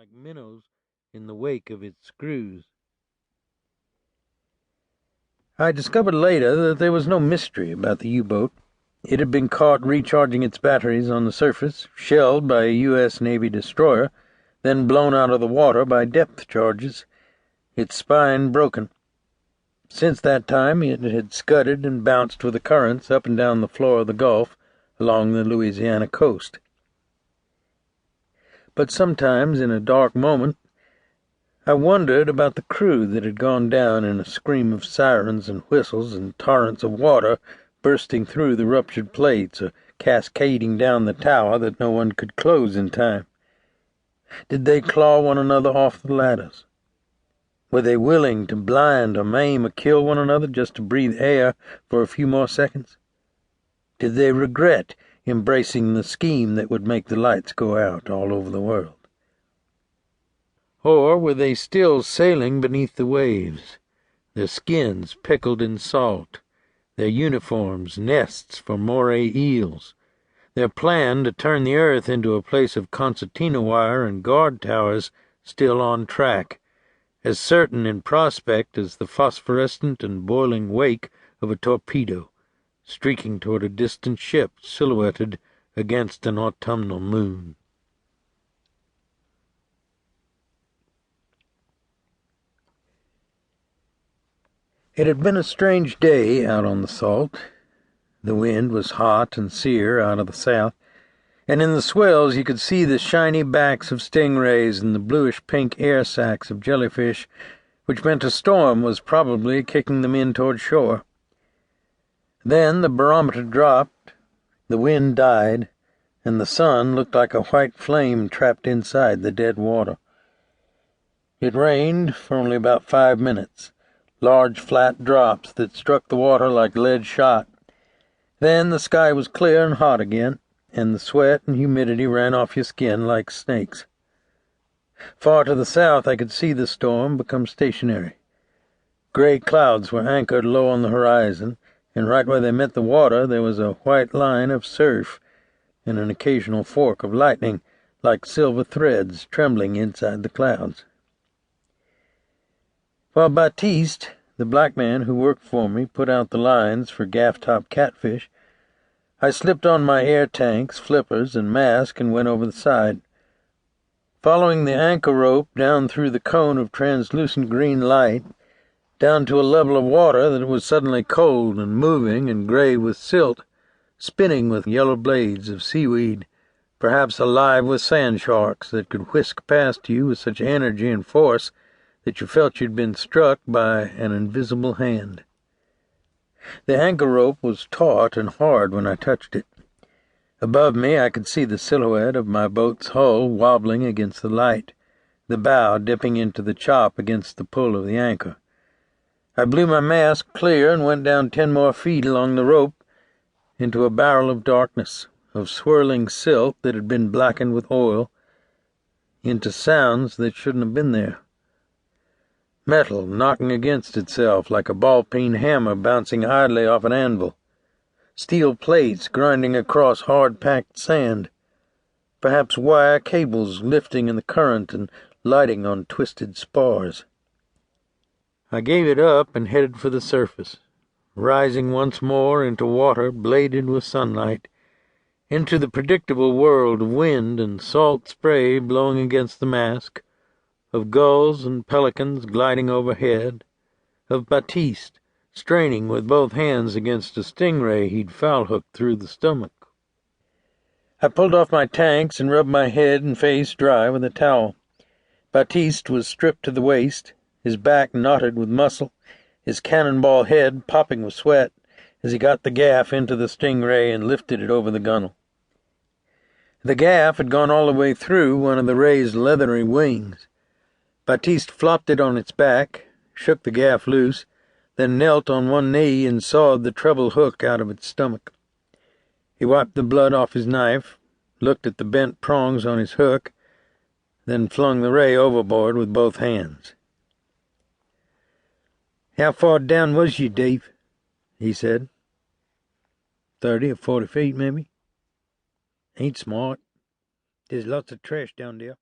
like minnows in the wake of its screws. I discovered later that there was no mystery about the U-boat. It had been caught recharging its batteries on the surface, shelled by a U.S. Navy destroyer, then blown out of the water by depth charges, its spine broken. Since that time it had scudded and bounced with the currents up and down the floor of the Gulf along the Louisiana coast. But sometimes, in a dark moment, I wondered about the crew that had gone down in a scream of sirens and whistles and torrents of water bursting through the ruptured plates or cascading down the tower that no one could close in time. Did they claw one another off the ladders? Were they willing to blind or maim or kill one another just to breathe air for a few more seconds? Did they regret embracing the scheme that would make the lights go out all over the world? Or were they still sailing beneath the waves, their skins pickled in salt, their uniforms nests for moray eels, their plan to turn the earth into a place of concertina wire and guard towers still on track, as certain in prospect as the phosphorescent and boiling wake of a torpedo, streaking toward a distant ship silhouetted against an autumnal moon? It had been a strange day out on the salt. The wind was hot and sear out of the south, and in the swells you could see the shiny backs of stingrays and the bluish-pink air sacs of jellyfish, which meant a storm was probably kicking them in toward shore. Then the barometer dropped, the wind died, and the sun looked like a white flame trapped inside the dead water. It rained for only about 5 minutes, large flat drops that struck the water like lead shot. Then the sky was clear and hot again, and the sweat and humidity ran off your skin like snakes. Far to the south I could see the storm become stationary. Gray clouds were anchored low on the horizon, and right where they met the water there was a white line of surf and an occasional fork of lightning, like silver threads trembling inside the clouds. While Baptiste, the black man who worked for me, put out the lines for gaff-top catfish, I slipped on my air tanks, flippers, and mask and went over the side. Following the anchor rope down through the cone of translucent green light, down to a level of water that was suddenly cold and moving and gray with silt, spinning with yellow blades of seaweed, perhaps alive with sand sharks that could whisk past you with such energy and force that you felt you'd been struck by an invisible hand. The anchor rope was taut and hard when I touched it. Above me I could see the silhouette of my boat's hull wobbling against the light, the bow dipping into the chop against the pull of the anchor. I blew my mask clear and went down 10 more feet along the rope into a barrel of darkness, of swirling silt that had been blackened with oil, into sounds that shouldn't have been there. Metal knocking against itself like a ball-peen hammer bouncing idly off an anvil. Steel plates grinding across hard-packed sand. Perhaps wire cables lifting in the current and lighting on twisted spars. I gave it up and headed for the surface, rising once more into water bladed with sunlight, into the predictable world of wind and salt spray blowing against the mask, of gulls and pelicans gliding overhead, of Baptiste straining with both hands against a stingray he'd foul-hooked through the stomach. I pulled off my tanks and rubbed my head and face dry with a towel. Baptiste was stripped to the waist, his back knotted with muscle, his cannonball head popping with sweat as he got the gaff into the stingray and lifted it over the gunwale. The gaff had gone all the way through one of the ray's leathery wings. Baptiste flopped it on its back, shook the gaff loose, then knelt on one knee and sawed the treble hook out of its stomach. He wiped the blood off his knife, looked at the bent prongs on his hook, then flung the ray overboard with both hands. "How far down was you, Dave?" he said. 30 or 40 feet, maybe. Ain't smart. There's lots of trash down there.